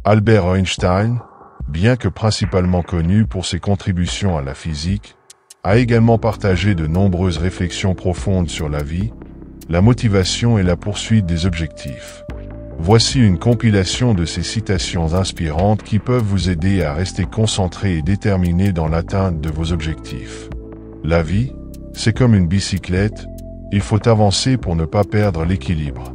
Albert Einstein, bien que principalement connu pour ses contributions à la physique, a également partagé de nombreuses réflexions profondes sur la vie, la motivation et la poursuite des objectifs. Voici une compilation de ces citations inspirantes qui peuvent vous aider à rester concentré et déterminé dans l'atteinte de vos objectifs. La vie, c'est comme une bicyclette, il faut avancer pour ne pas perdre l'équilibre.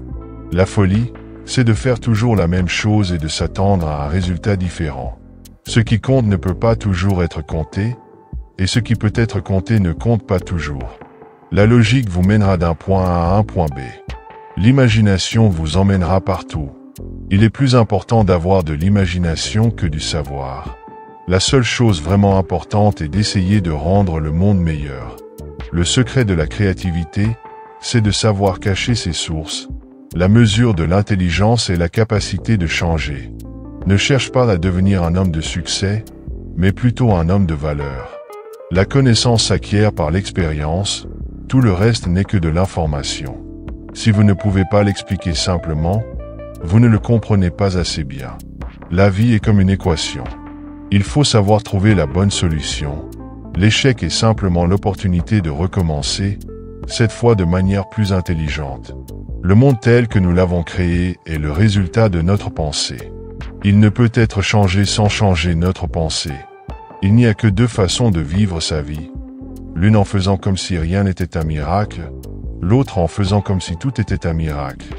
La folie, c'est de faire toujours la même chose et de s'attendre à un résultat différent. Ce qui compte ne peut pas toujours être compté, et ce qui peut être compté ne compte pas toujours. La logique vous mènera d'un point A à un point B. L'imagination vous emmènera partout. Il est plus important d'avoir de l'imagination que du savoir. La seule chose vraiment importante est d'essayer de rendre le monde meilleur. Le secret de la créativité, c'est de savoir cacher ses sources. La mesure de l'intelligence est la capacité de changer. Ne cherche pas à devenir un homme de succès, mais plutôt un homme de valeur. La connaissance s'acquiert par l'expérience, tout le reste n'est que de l'information. Si vous ne pouvez pas l'expliquer simplement, vous ne le comprenez pas assez bien. La vie est comme une équation. Il faut savoir trouver la bonne solution. L'échec est simplement l'opportunité de recommencer, cette fois de manière plus intelligente. Le monde tel que nous l'avons créé est le résultat de notre pensée. Il ne peut être changé sans changer notre pensée. Il n'y a que deux façons de vivre sa vie. L'une en faisant comme si rien n'était un miracle, l'autre en faisant comme si tout était un miracle.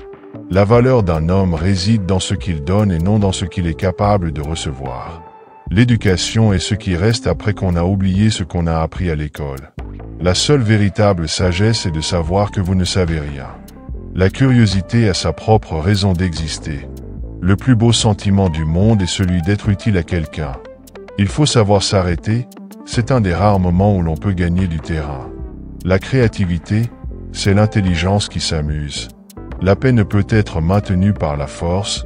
La valeur d'un homme réside dans ce qu'il donne et non dans ce qu'il est capable de recevoir. L'éducation est ce qui reste après qu'on a oublié ce qu'on a appris à l'école. La seule véritable sagesse est de savoir que vous ne savez rien. La curiosité a sa propre raison d'exister. Le plus beau sentiment du monde est celui d'être utile à quelqu'un. Il faut savoir s'arrêter, c'est un des rares moments où l'on peut gagner du terrain. La créativité, c'est l'intelligence qui s'amuse. La paix ne peut être maintenue par la force,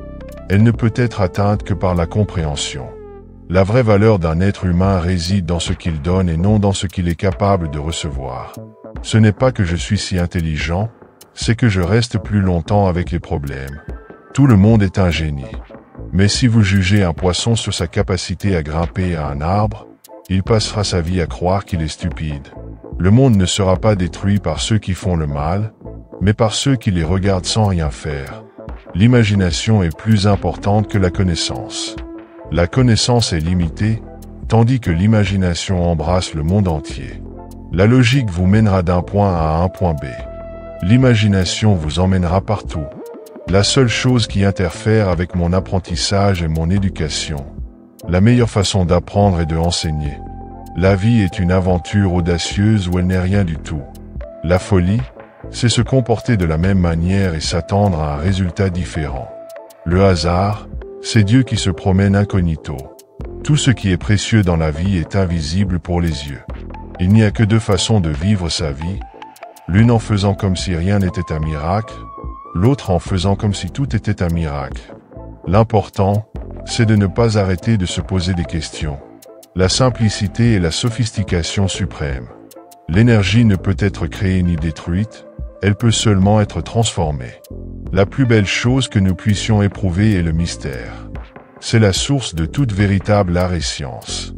elle ne peut être atteinte que par la compréhension. La vraie valeur d'un être humain réside dans ce qu'il donne et non dans ce qu'il est capable de recevoir. Ce n'est pas que je suis si intelligent, c'est que je reste plus longtemps avec les problèmes. Tout le monde est un génie. Mais si vous jugez un poisson sur sa capacité à grimper à un arbre, il passera sa vie à croire qu'il est stupide. Le monde ne sera pas détruit par ceux qui font le mal, mais par ceux qui les regardent sans rien faire. L'imagination est plus importante que la connaissance. La connaissance est limitée, tandis que l'imagination embrasse le monde entier. La logique vous mènera d'un point A à un point B. L'imagination vous emmènera partout. La seule chose qui interfère avec mon apprentissage est mon éducation. La meilleure façon d'apprendre est de enseigner. La vie est une aventure audacieuse où elle n'est rien du tout. La folie, c'est se comporter de la même manière et s'attendre à un résultat différent. Le hasard, c'est Dieu qui se promène incognito. Tout ce qui est précieux dans la vie est invisible pour les yeux. Il n'y a que deux façons de vivre sa vie, l'une en faisant comme si rien n'était un miracle, l'autre en faisant comme si tout était un miracle. L'important, c'est de ne pas arrêter de se poser des questions. La simplicité est la sophistication suprême. L'énergie ne peut être créée ni détruite, elle peut seulement être transformée. La plus belle chose que nous puissions éprouver est le mystère. C'est la source de toute véritable art et science.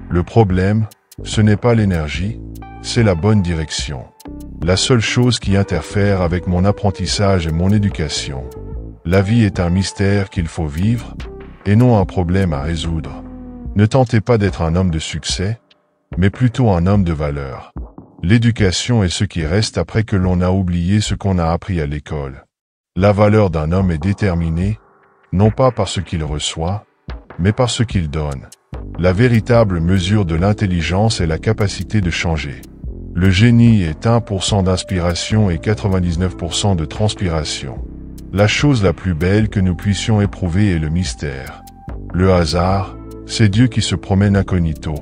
Le problème, ce n'est pas l'énergie, c'est la bonne direction. La seule chose qui interfère avec mon apprentissage est mon éducation. La vie est un mystère qu'il faut vivre, et non un problème à résoudre. Ne tentez pas d'être un homme de succès, mais plutôt un homme de valeur. L'éducation est ce qui reste après que l'on a oublié ce qu'on a appris à l'école. La valeur d'un homme est déterminée, non pas par ce qu'il reçoit, mais par ce qu'il donne. La véritable mesure de l'intelligence est la capacité de changer. Le génie est 1% d'inspiration et 99% de transpiration. La chose la plus belle que nous puissions éprouver est le mystère. Le hasard, c'est Dieu qui se promène incognito.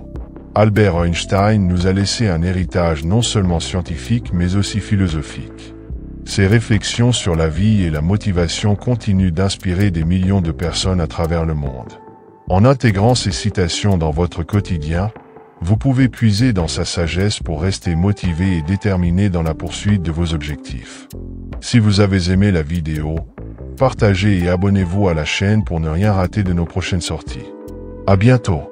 Albert Einstein nous a laissé un héritage non seulement scientifique mais aussi philosophique. Ses réflexions sur la vie et la motivation continuent d'inspirer des millions de personnes à travers le monde. En intégrant ces citations dans votre quotidien, vous pouvez puiser dans sa sagesse pour rester motivé et déterminé dans la poursuite de vos objectifs. Si vous avez aimé la vidéo, partagez et abonnez-vous à la chaîne pour ne rien rater de nos prochaines sorties. À bientôt.